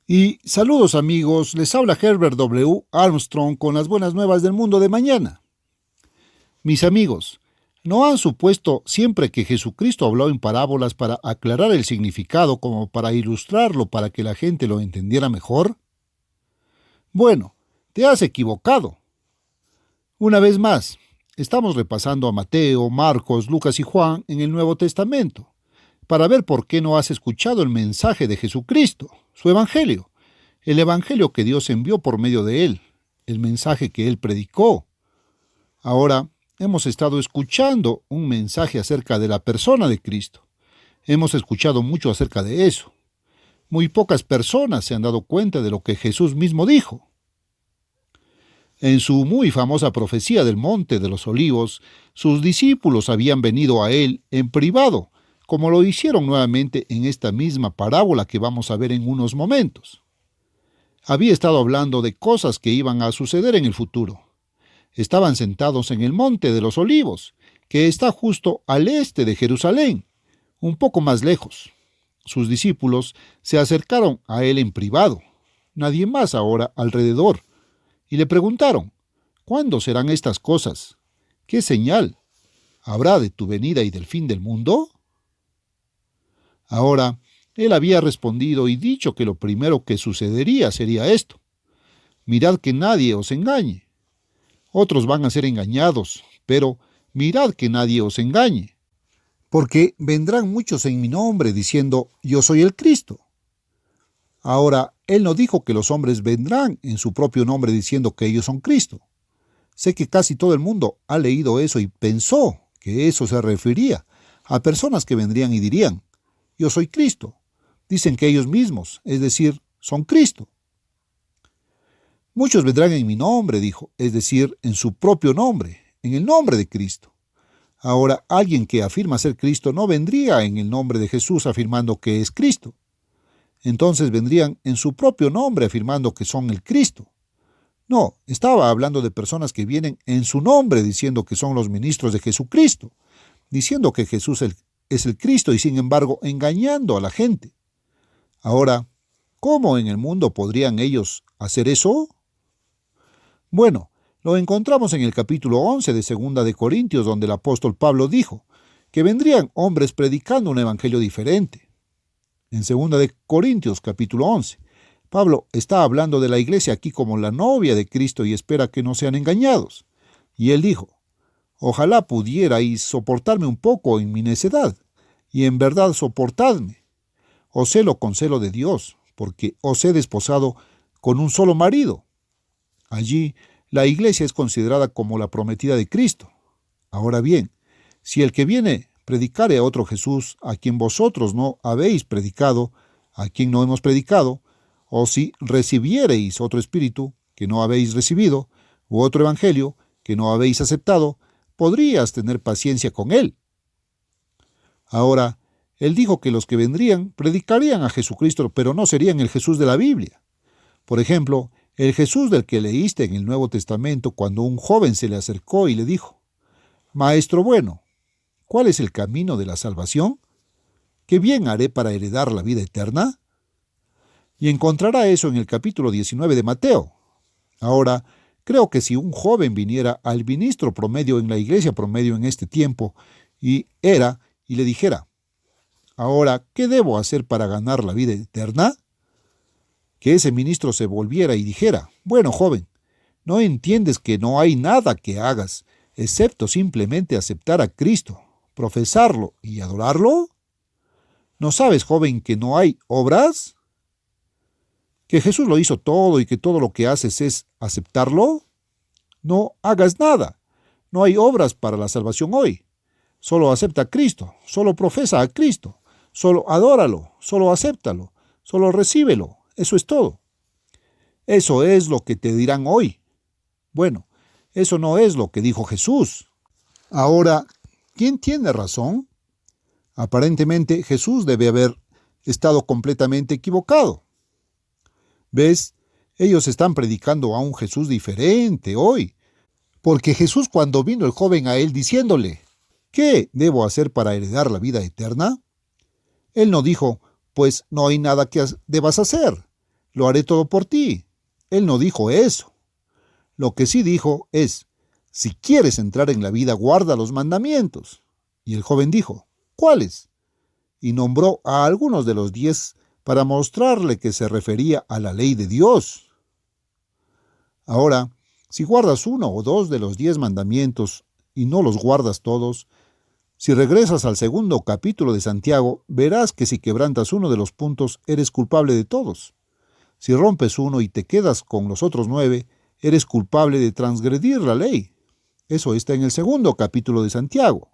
Y saludos amigos, les habla Herbert W. Armstrong con las buenas nuevas del mundo de mañana. Mis amigos, ¿no han supuesto siempre que Jesucristo habló en parábolas para aclarar el significado como para ilustrarlo para que la gente lo entendiera mejor? Bueno, te has equivocado. Una vez más, estamos repasando a Mateo, Marcos, Lucas y Juan en el Nuevo Testamento, para ver por qué no has escuchado el mensaje de Jesucristo, su Evangelio, el Evangelio que Dios envió por medio de él, el mensaje que él predicó. Ahora, hemos estado escuchando un mensaje acerca de la persona de Cristo. Hemos escuchado mucho acerca de eso. Muy pocas personas se han dado cuenta de lo que Jesús mismo dijo. En su muy famosa profecía del Monte de los Olivos, sus discípulos habían venido a él en privado, como lo hicieron nuevamente en esta misma parábola que vamos a ver en unos momentos. Había estado hablando de cosas que iban a suceder en el futuro. Estaban sentados en el Monte de los Olivos, que está justo al este de Jerusalén, un poco más lejos. Sus discípulos se acercaron a él en privado, nadie más ahora alrededor, y le preguntaron: ¿cuándo serán estas cosas? ¿Qué señal habrá de tu venida y del fin del mundo? Ahora, él había respondido y dicho que lo primero que sucedería sería esto: mirad que nadie os engañe. Otros van a ser engañados, pero mirad que nadie os engañe, porque vendrán muchos en mi nombre diciendo: yo soy el Cristo. Ahora, él no dijo que los hombres vendrán en su propio nombre diciendo que ellos son Cristo. Sé que casi todo el mundo ha leído eso y pensó que eso se refería a personas que vendrían y dirían: yo soy Cristo. Dicen que ellos mismos, es decir, son Cristo. Muchos vendrán en mi nombre, dijo, es decir, en su propio nombre, en el nombre de Cristo. Ahora, alguien que afirma ser Cristo no vendría en el nombre de Jesús afirmando que es Cristo. Entonces vendrían en su propio nombre afirmando que son el Cristo. No, estaba hablando de personas que vienen en su nombre diciendo que son los ministros de Jesucristo, diciendo que Jesús es el Cristo y sin embargo engañando a la gente. Ahora, ¿cómo en el mundo podrían ellos hacer eso? Bueno, lo encontramos en el capítulo 11 de 2 de Corintios, donde el apóstol Pablo dijo que vendrían hombres predicando un evangelio diferente. En 2 de Corintios, capítulo 11, Pablo está hablando de la iglesia aquí como la novia de Cristo y espera que no sean engañados. Y él dijo: ojalá pudierais soportarme un poco en mi necedad, y en verdad soportadme. Os celo con celo de Dios, porque os he desposado con un solo marido. Allí la iglesia es considerada como la prometida de Cristo. Ahora bien, si el que viene predicare a otro Jesús, a quien vosotros no habéis predicado, a quien no hemos predicado, o si recibiereis otro espíritu que no habéis recibido, u otro evangelio que no habéis aceptado, podrías tener paciencia con él. Ahora, él dijo que los que vendrían predicarían a Jesucristo, pero no serían el Jesús de la Biblia. Por ejemplo, el Jesús del que leíste en el Nuevo Testamento cuando un joven se le acercó y le dijo: Maestro bueno, ¿cuál es el camino de la salvación? ¿Qué bien haré para heredar la vida eterna? Y encontrará eso en el capítulo 19 de Mateo. Ahora, creo que si un joven viniera al ministro promedio en la iglesia promedio en este tiempo y le dijera: ahora, ¿qué debo hacer para ganar la vida eterna? Que ese ministro se volviera y dijera: bueno, joven, ¿no entiendes que no hay nada que hagas excepto simplemente aceptar a Cristo, profesarlo y adorarlo? ¿No sabes, joven, que no hay obras? ¿Que Jesús lo hizo todo y que todo lo que haces es aceptarlo? No hagas nada. No hay obras para la salvación hoy. Solo acepta a Cristo, solo profesa a Cristo, solo adóralo, solo acéptalo, solo recíbelo. Eso es todo. Eso es lo que te dirán hoy. Bueno, eso no es lo que dijo Jesús. Ahora, ¿quién tiene razón? Aparentemente, Jesús debe haber estado completamente equivocado. ¿Ves? Ellos están predicando a un Jesús diferente hoy. Porque Jesús, cuando vino el joven a él diciéndole: ¿qué debo hacer para heredar la vida eterna? Él no dijo: pues no hay nada que debas hacer. lo haré todo por ti. Él no dijo eso. Lo que sí dijo es, si quieres entrar en la vida, guarda los mandamientos. Y el joven dijo, ¿cuáles? Y nombró a algunos de los 10 para mostrarle que se refería a la ley de Dios. Ahora, si guardas 1 o 2 de los 10 mandamientos y no los guardas todos, si regresas al segundo capítulo de Santiago, verás que si quebrantas uno de los puntos, eres culpable de todos. Si rompes uno y te quedas con los otros 9, eres culpable de transgredir la ley. Eso está en el segundo capítulo de Santiago.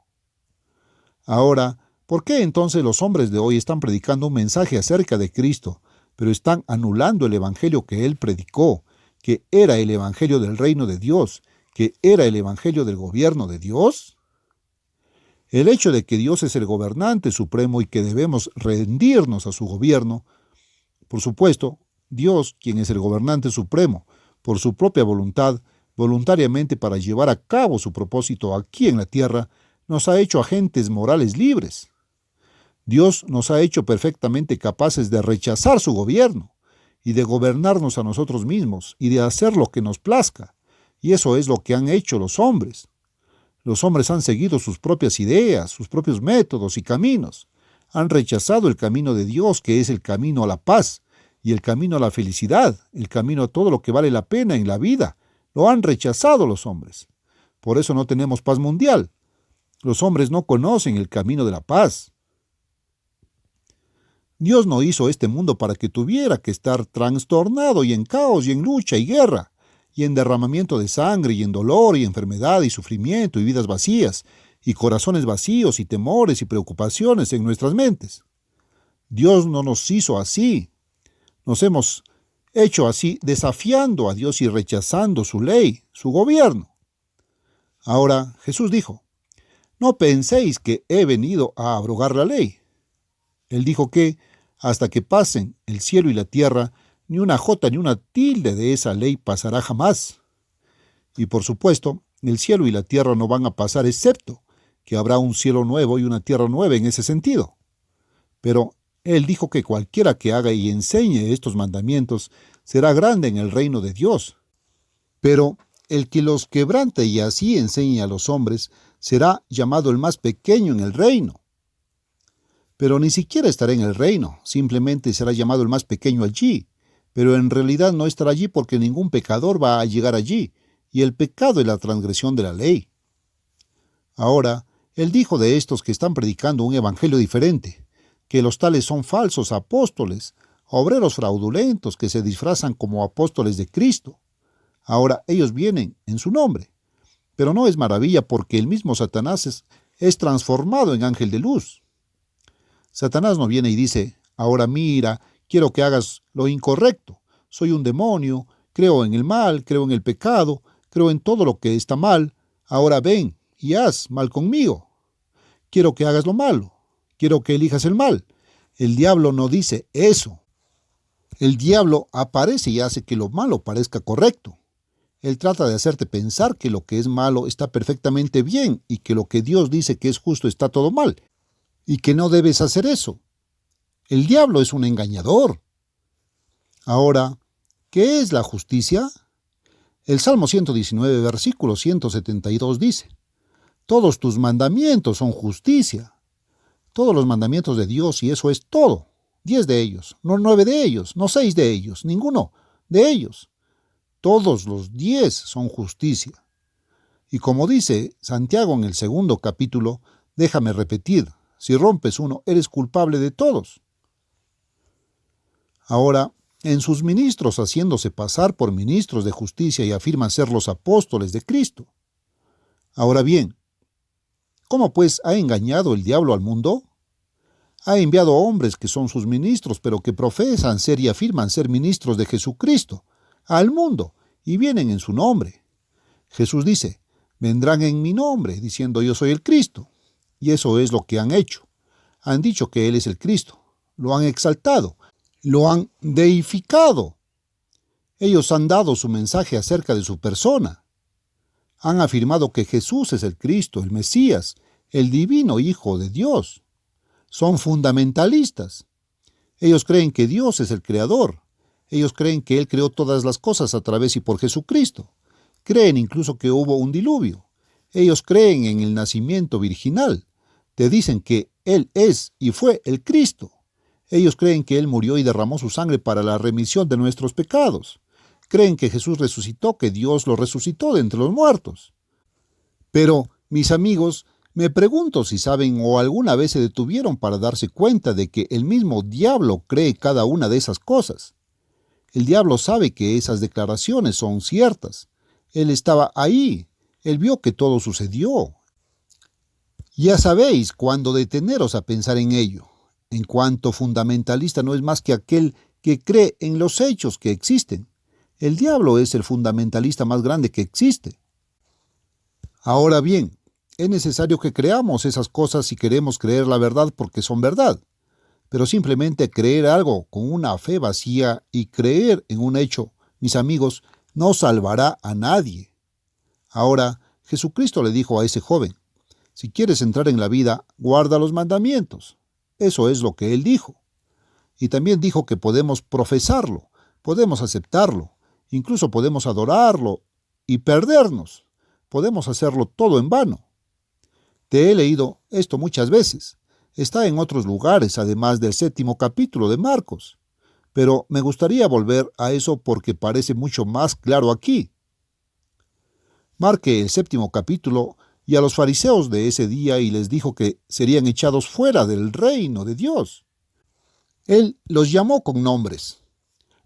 Ahora, ¿por qué entonces los hombres de hoy están predicando un mensaje acerca de Cristo, pero están anulando el evangelio que Él predicó, que era el evangelio del reino de Dios, que era el evangelio del gobierno de Dios? El hecho de que Dios es el gobernante supremo y que debemos rendirnos a su gobierno, por supuesto, Dios, quien es el gobernante supremo, por su propia voluntad, voluntariamente para llevar a cabo su propósito aquí en la tierra, nos ha hecho agentes morales libres. Dios nos ha hecho perfectamente capaces de rechazar su gobierno y de gobernarnos a nosotros mismos y de hacer lo que nos plazca. Y eso es lo que han hecho los hombres. Los hombres han seguido sus propias ideas, sus propios métodos y caminos. Han rechazado el camino de Dios, que es el camino a la paz y el camino a la felicidad, el camino a todo lo que vale la pena en la vida. Lo han rechazado los hombres. Por eso no tenemos paz mundial. Los hombres no conocen el camino de la paz. Dios no hizo este mundo para que tuviera que estar trastornado y en caos y en lucha y guerra, y en derramamiento de sangre y en dolor y enfermedad y sufrimiento y vidas vacías, y corazones vacíos y temores y preocupaciones en nuestras mentes. Dios no nos hizo así. Nos hemos hecho así desafiando a Dios y rechazando su ley, su gobierno. Ahora Jesús dijo, no penséis que he venido a abrogar la ley. Él dijo que, hasta que pasen el cielo y la tierra, ni una jota ni una tilde de esa ley pasará jamás. Y por supuesto, el cielo y la tierra no van a pasar excepto que habrá un cielo nuevo y una tierra nueva en ese sentido. Pero Él dijo que cualquiera que haga y enseñe estos mandamientos será grande en el reino de Dios. Pero el que los quebrante y así enseñe a los hombres será llamado el más pequeño en el reino. Pero ni siquiera estará en el reino, simplemente será llamado el más pequeño allí. Pero en realidad no estará allí porque ningún pecador va a llegar allí, y el pecado es la transgresión de la ley. Ahora, Él dijo de estos que están predicando un evangelio diferente, que los tales son falsos apóstoles, obreros fraudulentos que se disfrazan como apóstoles de Cristo. Ahora ellos vienen en su nombre. Pero no es maravilla porque el mismo Satanás es transformado en ángel de luz. Satanás no viene y dice, ahora mira, quiero que hagas lo incorrecto. Soy un demonio, creo en el mal, creo en el pecado, creo en todo lo que está mal. Ahora ven y haz mal conmigo. Quiero que hagas lo malo. Quiero que elijas el mal. El diablo no dice eso. El diablo aparece y hace que lo malo parezca correcto. Él trata de hacerte pensar que lo que es malo está perfectamente bien y que lo que Dios dice que es justo está todo mal y que no debes hacer eso. El diablo es un engañador. Ahora, ¿qué es la justicia? El Salmo 119, versículo 172 dice, todos tus mandamientos son justicia. Todos los mandamientos de Dios, y eso es todo. 10 de ellos, no 9 de ellos, no 6 de ellos, ninguno de ellos. Todos los 10 son justicia. Y como dice Santiago en el segundo capítulo, déjame repetir, si rompes uno, eres culpable de todos. Ahora, en sus ministros haciéndose pasar por ministros de justicia y afirman ser los apóstoles de Cristo. Ahora bien, ¿cómo pues ha engañado el diablo al mundo? Ha enviado hombres que son sus ministros, pero que profesan ser y afirman ser ministros de Jesucristo, al mundo, y vienen en su nombre. Jesús dice, vendrán en mi nombre, diciendo yo soy el Cristo. Y eso es lo que han hecho. Han dicho que Él es el Cristo. Lo han exaltado. Lo han deificado. Ellos han dado su mensaje acerca de su persona. Han afirmado que Jesús es el Cristo, el Mesías, el divino Hijo de Dios. Son fundamentalistas. Ellos creen que Dios es el Creador. Ellos creen que Él creó todas las cosas a través y por Jesucristo. Creen incluso que hubo un diluvio. Ellos creen en el nacimiento virginal. Te dicen que Él es y fue el Cristo. Ellos creen que Él murió y derramó su sangre para la remisión de nuestros pecados. Creen que Jesús resucitó, que Dios lo resucitó de entre los muertos. Pero, mis amigos, me pregunto si saben o alguna vez se detuvieron para darse cuenta de que el mismo diablo cree cada una de esas cosas. El diablo sabe que esas declaraciones son ciertas. Él estaba ahí. Él vio que todo sucedió. Ya sabéis cuándo deteneros a pensar en ello. En cuanto fundamentalista no es más que aquel que cree en los hechos que existen. El diablo es el fundamentalista más grande que existe. Ahora bien, es necesario que creamos esas cosas si queremos creer la verdad porque son verdad. Pero simplemente creer algo con una fe vacía y creer en un hecho, mis amigos, no salvará a nadie. Ahora, Jesucristo le dijo a ese joven, si quieres entrar en la vida, guarda los mandamientos. Eso es lo que él dijo. Y también dijo que podemos profesarlo, podemos aceptarlo, incluso podemos adorarlo y perdernos. Podemos hacerlo todo en vano. Te he leído esto muchas veces. Está en otros lugares, además del 7º capítulo de Marcos. Pero me gustaría volver a eso porque parece mucho más claro aquí. Marque el 7º capítulo y a los fariseos de ese día y les dijo que serían echados fuera del reino de Dios. Él los llamó con nombres.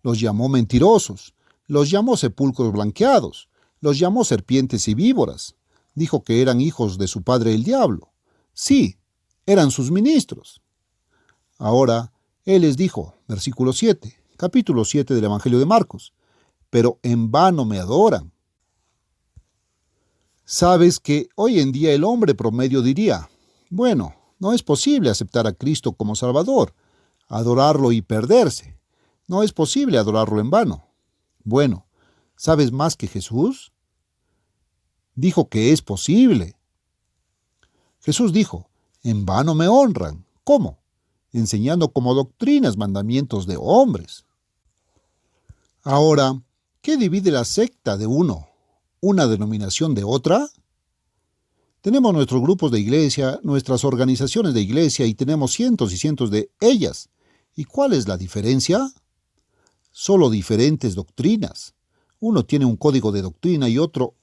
Los llamó mentirosos. Los llamó sepulcros blanqueados. Los llamó serpientes y víboras. Dijo que eran hijos de su padre el diablo. Sí, eran sus ministros. Ahora, Él les dijo, versículo 7, capítulo 7 del Evangelio de Marcos, pero en vano me adoran. Sabes que hoy en día el hombre promedio diría, bueno, no es posible aceptar a Cristo como Salvador, adorarlo y perderse. No es posible adorarlo en vano. Bueno, ¿sabes más que Jesús? Dijo que es posible. Jesús dijo, en vano me honran. ¿Cómo? Enseñando como doctrinas mandamientos de hombres. Ahora, ¿qué divide la secta de uno? ¿Una denominación de otra? Tenemos nuestros grupos de iglesia, nuestras organizaciones de iglesia y tenemos cientos y cientos de ellas. ¿Y cuál es la diferencia? Solo diferentes doctrinas. Uno tiene un código de doctrina y otro.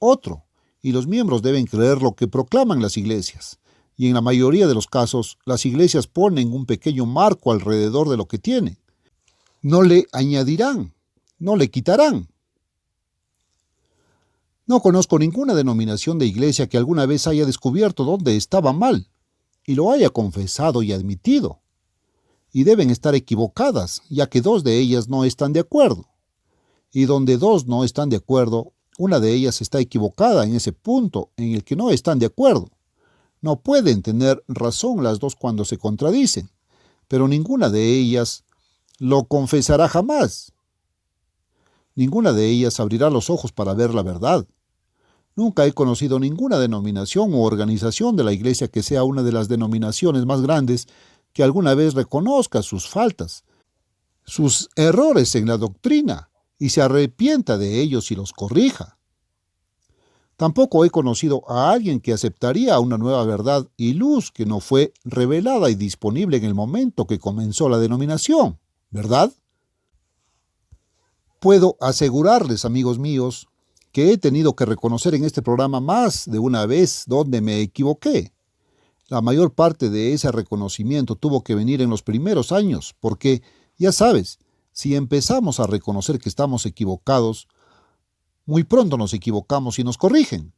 Y los miembros deben creer lo que proclaman las iglesias. Y en la mayoría de los casos, las iglesias ponen un pequeño marco alrededor de lo que tienen. No le añadirán, no le quitarán. No conozco ninguna denominación de iglesia que alguna vez haya descubierto dónde estaba mal y lo haya confesado y admitido. Y deben estar equivocadas, ya que dos de ellas no están de acuerdo. Y donde dos no están de acuerdo, una de ellas está equivocada en ese punto en el que no están de acuerdo. No pueden tener razón las dos cuando se contradicen, pero ninguna de ellas lo confesará jamás. Ninguna de ellas abrirá los ojos para ver la verdad. Nunca he conocido ninguna denominación u organización de la Iglesia que sea una de las denominaciones más grandes que alguna vez reconozca sus faltas, sus errores en la doctrina, y se arrepienta de ellos y los corrija. Tampoco he conocido a alguien que aceptaría una nueva verdad y luz que no fue revelada y disponible en el momento que comenzó la denominación, ¿verdad? Puedo asegurarles, amigos míos, que he tenido que reconocer en este programa más de una vez donde me equivoqué. La mayor parte de ese reconocimiento tuvo que venir en los primeros años, porque, ya sabes, si empezamos a reconocer que estamos equivocados, muy pronto nos equivocamos y nos corrigen.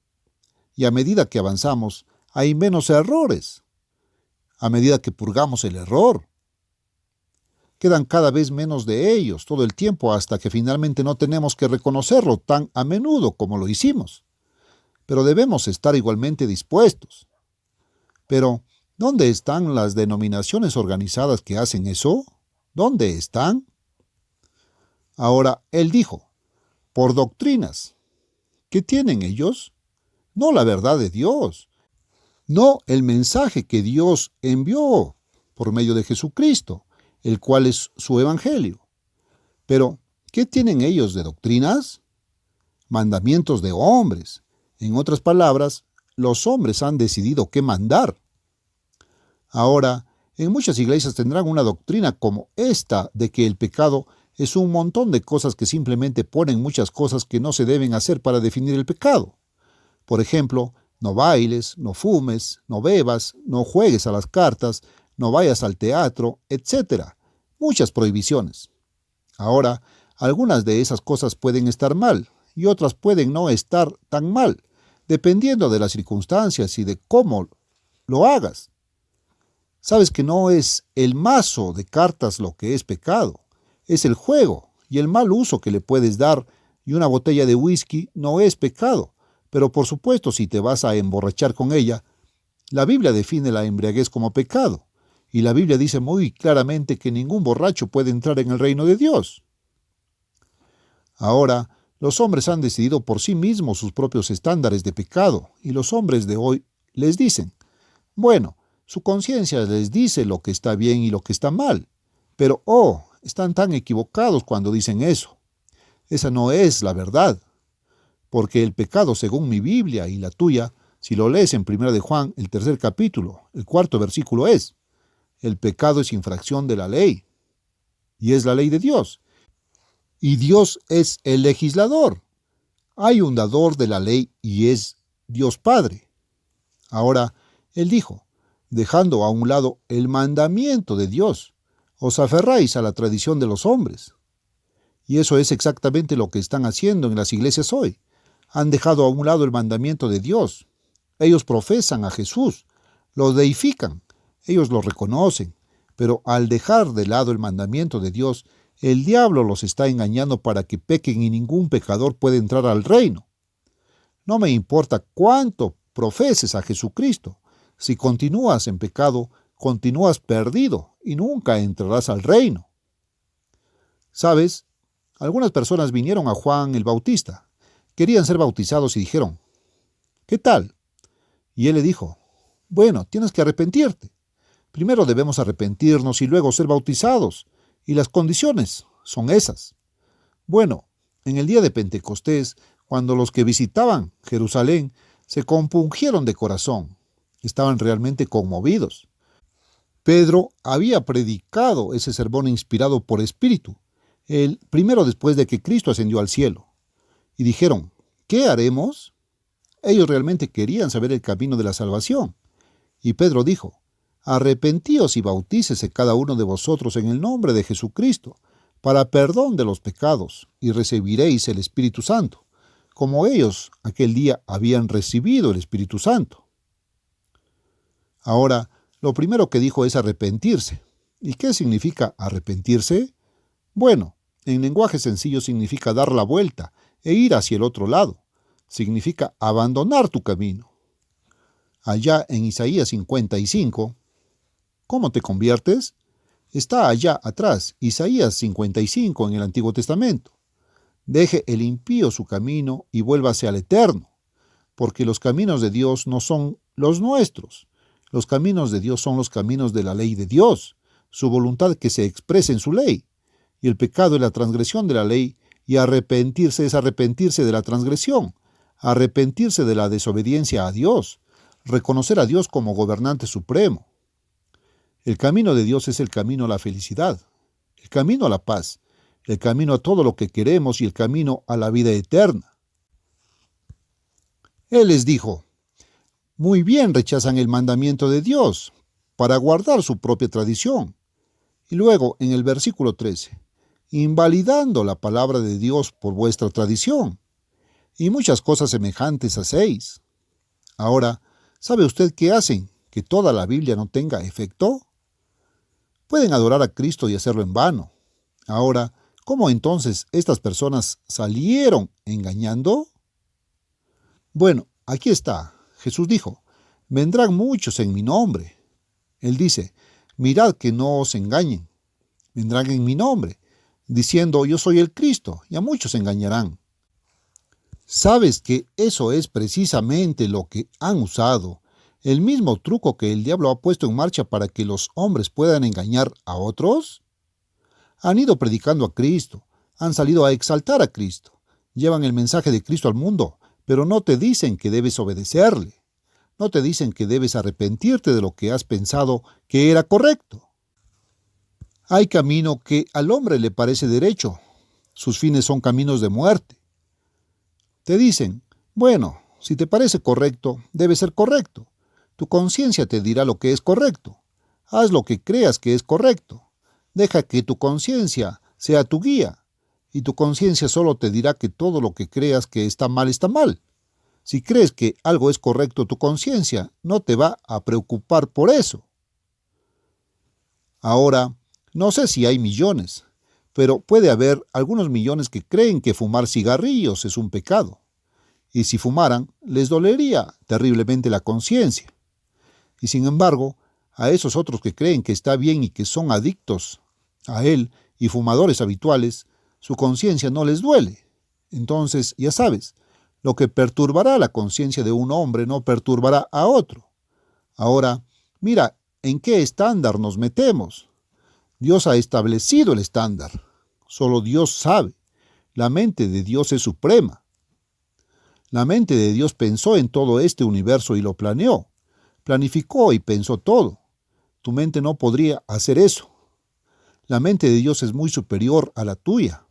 Y a medida que avanzamos, hay menos errores. A medida que purgamos el error, quedan cada vez menos de ellos todo el tiempo hasta que finalmente no tenemos que reconocerlo tan a menudo como lo hicimos. Pero debemos estar igualmente dispuestos. Pero, ¿dónde están las denominaciones organizadas que hacen eso? ¿Dónde están? Ahora, él dijo, por doctrinas. ¿Qué tienen ellos? No la verdad de Dios. No el mensaje que Dios envió por medio de Jesucristo, el cual es su evangelio. Pero, ¿Qué tienen ellos de doctrinas? Mandamientos de hombres. En otras palabras, los hombres han decidido qué mandar. Ahora, en muchas iglesias tendrán una doctrina como esta de que el pecado es un montón de cosas que simplemente ponen muchas cosas que no se deben hacer para definir el pecado. Por ejemplo, no bailes, no fumes, no bebas, no juegues a las cartas, no vayas al teatro, etc. Muchas prohibiciones. Ahora, algunas de esas cosas pueden estar mal y otras pueden no estar tan mal, dependiendo de las circunstancias y de cómo lo hagas. Sabes que no es el mazo de cartas lo que es pecado, es el juego y el mal uso que le puedes dar, y una botella de whisky no es pecado, pero por supuesto si te vas a emborrachar con ella, la Biblia define la embriaguez como pecado, y la Biblia dice muy claramente que ningún borracho puede entrar en el reino de Dios. Ahora, los hombres han decidido por sí mismos sus propios estándares de pecado, y los hombres de hoy les dicen, bueno, su conciencia les dice lo que está bien y lo que está mal, pero están tan equivocados cuando dicen eso. Esa no es la verdad, porque el pecado según mi Biblia y la tuya, si lo lees en 1 de Juan, el 3 capítulo, el 4 versículo es, el pecado es infracción de la ley, y es la ley de Dios. Y Dios es el legislador. Hay un dador de la ley y es Dios Padre. Ahora, Él dijo, dejando a un lado el mandamiento de Dios, os aferráis a la tradición de los hombres. Y eso es exactamente lo que están haciendo en las iglesias hoy. Han dejado a un lado el mandamiento de Dios. Ellos profesan a Jesús, lo deifican, ellos lo reconocen, pero al dejar de lado el mandamiento de Dios, el diablo los está engañando para que pequen y ningún pecador puede entrar al reino. No me importa cuánto profeses a Jesucristo. Si continúas en pecado, continúas perdido y nunca entrarás al reino. ¿Sabes? Algunas personas vinieron a Juan el Bautista. Querían ser bautizados y dijeron, ¿qué tal? Y él le dijo, bueno, tienes que arrepentirte. Primero debemos arrepentirnos y luego ser bautizados. Y las condiciones son esas. Bueno, en el día de Pentecostés, cuando los que visitaban Jerusalén se compungieron de corazón, estaban realmente conmovidos. Pedro había predicado ese sermón inspirado por Espíritu, el primero después de que Cristo ascendió al cielo. Y dijeron, ¿qué haremos? Ellos realmente querían saber el camino de la salvación. Y Pedro dijo, arrepentíos y bautícese cada uno de vosotros en el nombre de Jesucristo, para perdón de los pecados, y recibiréis el Espíritu Santo, como ellos aquel día habían recibido el Espíritu Santo. Ahora, lo primero que dijo es arrepentirse. ¿Y qué significa arrepentirse? Bueno, en lenguaje sencillo significa dar la vuelta e ir hacia el otro lado. Significa abandonar tu camino. Allá en Isaías 55, ¿cómo te conviertes? Está allá atrás, Isaías 55 en el Antiguo Testamento. Deje el impío su camino y vuélvase al Eterno, porque los caminos de Dios no son los nuestros. Los caminos de Dios son los caminos de la ley de Dios, su voluntad que se expresa en su ley. Y el pecado es la transgresión de la ley, y arrepentirse es arrepentirse de la transgresión, arrepentirse de la desobediencia a Dios, reconocer a Dios como gobernante supremo. El camino de Dios es el camino a la felicidad, el camino a la paz, el camino a todo lo que queremos y el camino a la vida eterna. Él les dijo, muy bien rechazan el mandamiento de Dios para guardar su propia tradición. Y luego, en el versículo 13, invalidando la palabra de Dios por vuestra tradición, y muchas cosas semejantes hacéis. Ahora, ¿sabe usted qué hacen? ¿Que toda la Biblia no tenga efecto? Pueden adorar a Cristo y hacerlo en vano. Ahora, ¿cómo entonces estas personas salieron engañando? Bueno, aquí está. Jesús dijo, vendrán muchos en mi nombre. Él dice, mirad que no os engañen. Vendrán en mi nombre, diciendo, yo soy el Cristo, y a muchos engañarán. ¿Sabes que eso es precisamente lo que han usado? El mismo truco que el diablo ha puesto en marcha para que los hombres puedan engañar a otros. Han ido predicando a Cristo, Han salido a exaltar a Cristo. Llevan el mensaje de Cristo al mundo, pero no te dicen que debes obedecerle. No te dicen que debes arrepentirte de lo que has pensado que era correcto. Hay camino que al hombre le parece derecho. Sus fines son caminos de muerte. Te dicen, bueno, si te parece correcto, debe ser correcto. Tu conciencia te dirá lo que es correcto. Haz lo que creas que es correcto. Deja que tu conciencia sea tu guía. Y tu conciencia solo te dirá que todo lo que creas que está mal, está mal. Si crees que algo es correcto, tu conciencia no te va a preocupar por eso. Ahora, no sé si hay millones, pero puede haber algunos millones que creen que fumar cigarrillos es un pecado. Y si fumaran, les dolería terriblemente la conciencia. Y sin embargo, a esos otros que creen que está bien y que son adictos a él y fumadores habituales, su conciencia no les duele. Entonces, ya sabes, lo que perturbará la conciencia de un hombre no perturbará a otro. Ahora, mira en qué estándar nos metemos. Dios ha establecido el estándar. Solo Dios sabe. La mente de Dios es suprema. La mente de Dios pensó en todo este universo y lo planeó. Planificó y pensó todo. Tu mente no podría hacer eso. La mente de Dios es muy superior a la tuya.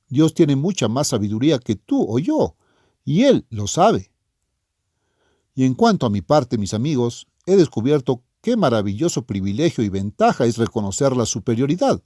Dios tiene mucha más sabiduría que tú o yo, y Él lo sabe. Y en cuanto a mi parte, mis amigos, he descubierto qué maravilloso privilegio y ventaja es reconocer la superioridad,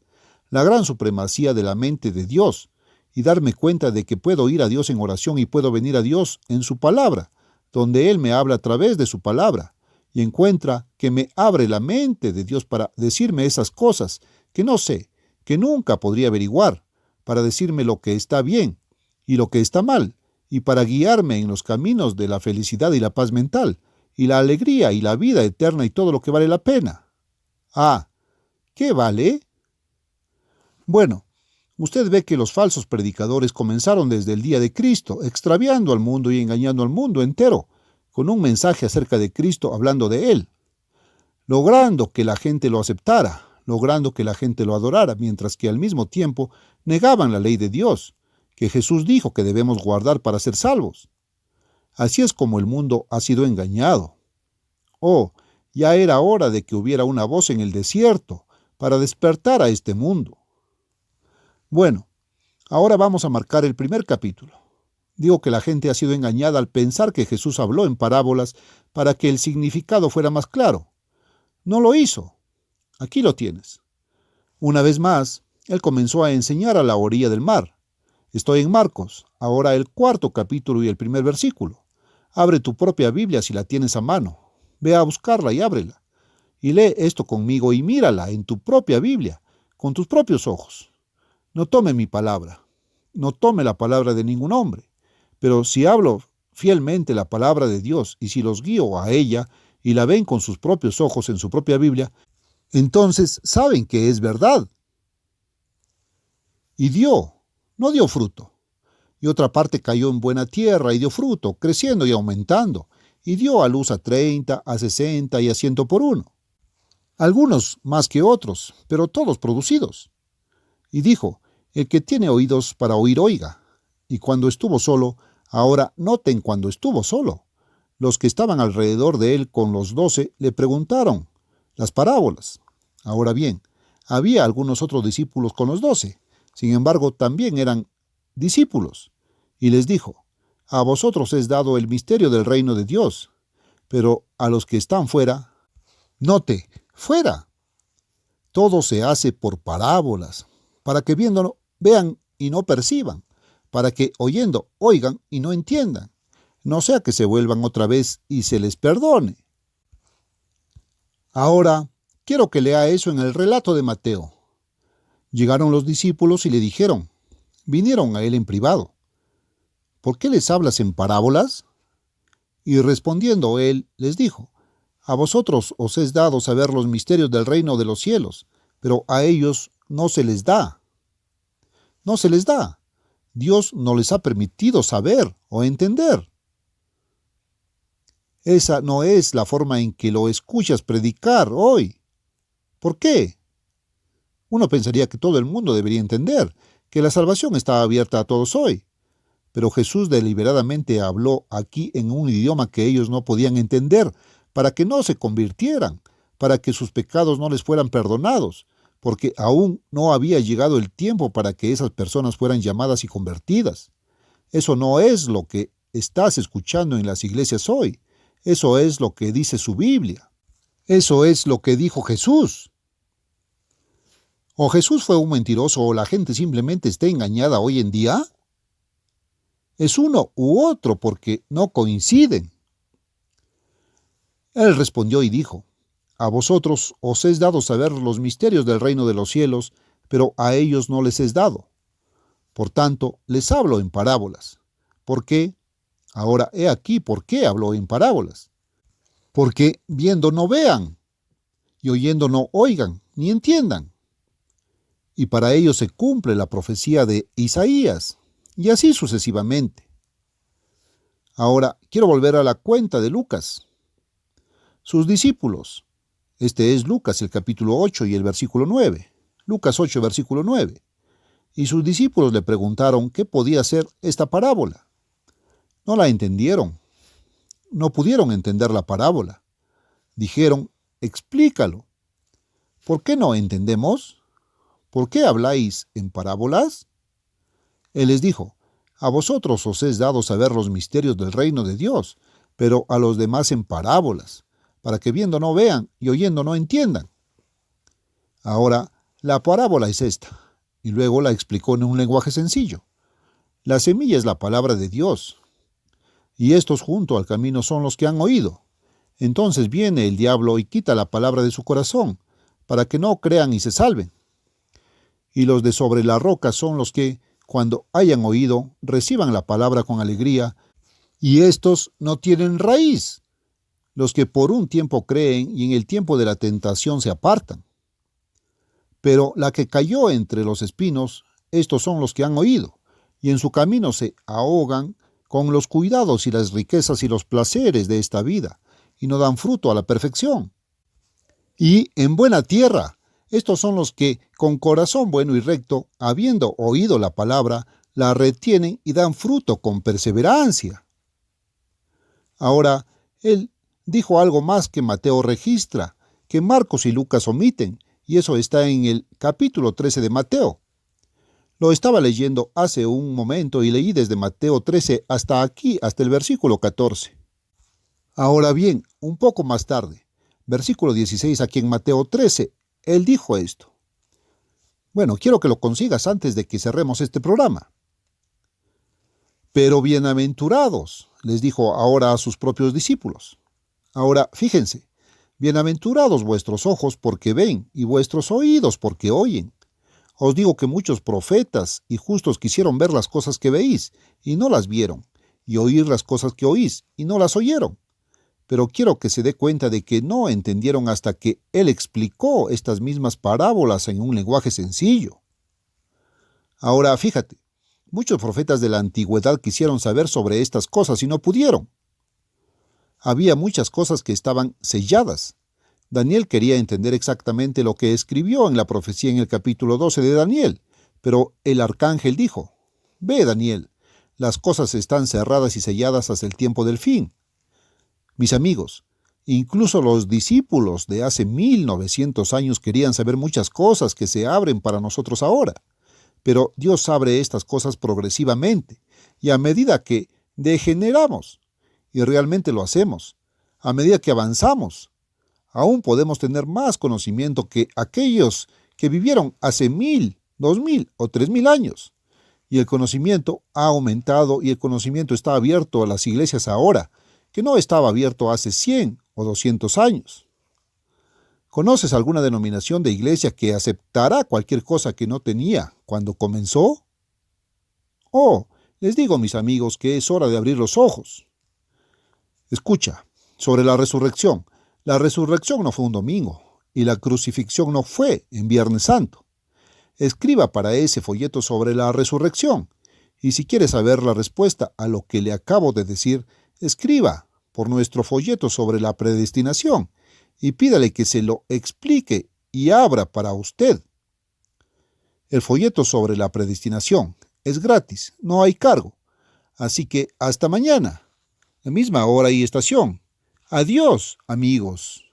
la gran supremacía de la mente de Dios, y darme cuenta de que puedo ir a Dios en oración y puedo venir a Dios en su palabra, donde Él me habla a través de su palabra, y encuentra que me abre la mente de Dios para decirme esas cosas que no sé, que nunca podría averiguar, para decirme lo que está bien y lo que está mal, y para guiarme en los caminos de la felicidad y la paz mental, y la alegría y la vida eterna y todo lo que vale la pena. Ah, ¿qué vale? Bueno, usted ve que los falsos predicadores comenzaron desde el día de Cristo, extraviando al mundo y engañando al mundo entero, con un mensaje acerca de Cristo hablando de Él, logrando que la gente lo aceptara, logrando que la gente lo adorara, mientras que al mismo tiempo negaban la ley de Dios, que Jesús dijo que debemos guardar para ser salvos. Así es como el mundo ha sido engañado. Oh, ya era hora de que hubiera una voz en el desierto para despertar a este mundo. Bueno, ahora vamos a marcar el primer capítulo. Digo que la gente ha sido engañada al pensar que Jesús habló en parábolas para que el significado fuera más claro. No lo hizo. Aquí lo tienes. Una vez más, él comenzó a enseñar a la orilla del mar. Estoy en Marcos, ahora el 4º capítulo y el 1er versículo. Abre tu propia Biblia si la tienes a mano. Ve a buscarla y ábrela. Y lee esto conmigo y mírala en tu propia Biblia, con tus propios ojos. No tome mi palabra. No tome la palabra de ningún hombre. Pero si hablo fielmente la palabra de Dios y si los guío a ella y la ven con sus propios ojos en su propia Biblia, entonces saben que es verdad. Y no dio fruto. Y otra parte cayó en buena tierra y dio fruto, creciendo y aumentando, y dio a luz a 30, a 60 y a 100 por uno. Algunos más que otros, pero todos producidos. Y dijo, el que tiene oídos para oír, oiga. Y cuando estuvo solo, ahora noten cuando estuvo solo. Los que estaban alrededor de él con los 12 le preguntaron las parábolas. Ahora bien, había algunos otros discípulos con los 12. Sin embargo, también eran discípulos. Y les dijo, a vosotros es dado el misterio del reino de Dios, pero a los que están fuera, note, fuera. Todo se hace por parábolas, para que viéndolo vean y no perciban, para que oyendo oigan y no entiendan, no sea que se vuelvan otra vez y se les perdone. Ahora, quiero que lea eso en el relato de Mateo. Llegaron los discípulos y le dijeron, vinieron a él en privado, ¿por qué les hablas en parábolas? Y respondiendo él, les dijo, a vosotros os es dado saber los misterios del reino de los cielos, pero a ellos no se les da. No se les da. Dios no les ha permitido saber o entender. Esa no es la forma en que lo escuchas predicar hoy. ¿Por qué? Uno pensaría que todo el mundo debería entender, que la salvación está abierta a todos hoy. Pero Jesús deliberadamente habló aquí en un idioma que ellos no podían entender, para que no se convirtieran, para que sus pecados no les fueran perdonados, porque aún no había llegado el tiempo para que esas personas fueran llamadas y convertidas. Eso no es lo que estás escuchando en las iglesias hoy. Eso es lo que dice su Biblia. Eso es lo que dijo Jesús. ¿O Jesús fue un mentiroso o la gente simplemente está engañada hoy en día? Es uno u otro porque no coinciden. Él respondió y dijo: a vosotros os es dado saber los misterios del reino de los cielos, pero a ellos no les es dado. Por tanto, les hablo en parábolas. ¿Por qué? Ahora he aquí por qué hablo en parábolas. Porque viendo no vean, y oyendo no oigan, ni entiendan. Y para ellos se cumple la profecía de Isaías, y así sucesivamente. Ahora quiero volver a la cuenta de Lucas. Sus discípulos. Este es Lucas, el capítulo 8 y el versículo 9. Lucas 8, versículo 9. Y sus discípulos le preguntaron qué podía ser esta parábola. No la entendieron. No pudieron entender la parábola. Dijeron: explícalo. ¿Por qué no entendemos? ¿Por qué habláis en parábolas? Él les dijo: a vosotros os es dado saber los misterios del reino de Dios, pero a los demás en parábolas, para que viendo no vean y oyendo no entiendan. Ahora, la parábola es esta, y luego la explicó en un lenguaje sencillo. La semilla es la palabra de Dios, y estos junto al camino son los que han oído. Entonces viene el diablo y quita la palabra de su corazón, para que no crean y se salven. Y los de sobre la roca son los que, cuando hayan oído, reciban la palabra con alegría, y estos no tienen raíz, los que por un tiempo creen y en el tiempo de la tentación se apartan. Pero la que cayó entre los espinos, estos son los que han oído, y en su camino se ahogan con los cuidados y las riquezas y los placeres de esta vida, y no dan fruto a la perfección. Y en buena tierra, estos son los que, con corazón bueno y recto, habiendo oído la palabra, la retienen y dan fruto con perseverancia. Ahora, él dijo algo más que Mateo registra, que Marcos y Lucas omiten, y eso está en el capítulo 13 de Mateo. Lo estaba leyendo hace un momento y leí desde Mateo 13 hasta aquí, hasta el versículo 14. Ahora bien, un poco más tarde, versículo 16 aquí en Mateo 13, él dijo esto. Bueno, quiero que lo consigas antes de que cerremos este programa. Pero bienaventurados, les dijo ahora a sus propios discípulos. Ahora, fíjense, bienaventurados vuestros ojos porque ven y vuestros oídos porque oyen. Os digo que muchos profetas y justos quisieron ver las cosas que veis y no las vieron, y oír las cosas que oís y no las oyeron. Pero quiero que se dé cuenta de que no entendieron hasta que él explicó estas mismas parábolas en un lenguaje sencillo. Ahora, fíjate, muchos profetas de la antigüedad quisieron saber sobre estas cosas y no pudieron. Había muchas cosas que estaban selladas. Daniel quería entender exactamente lo que escribió en la profecía en el capítulo 12 de Daniel, pero el arcángel dijo: ve, Daniel, las cosas están cerradas y selladas hasta el tiempo del fin. Mis amigos, incluso los discípulos de hace 1900 años querían saber muchas cosas que se abren para nosotros ahora, pero Dios abre estas cosas progresivamente, y a medida que degeneramos, y realmente lo hacemos, a medida que avanzamos, aún podemos tener más conocimiento que aquellos que vivieron hace 1000, 2000 o 3000 años. Y el conocimiento ha aumentado y el conocimiento está abierto a las iglesias ahora, que no estaba abierto hace 100 o 200 años. ¿Conoces alguna denominación de iglesia que aceptará cualquier cosa que no tenía cuando comenzó? Oh, les digo, mis amigos, que es hora de abrir los ojos. Escucha, sobre la resurrección. La resurrección no fue un domingo, y la crucifixión no fue en Viernes Santo. Escriba para ese folleto sobre la resurrección, y si quiere saber la respuesta a lo que le acabo de decir, escriba por nuestro folleto sobre la predestinación, y pídale que se lo explique y abra para usted. El folleto sobre la predestinación es gratis, no hay cargo. Así que hasta mañana, la misma hora y estación. Adiós, amigos.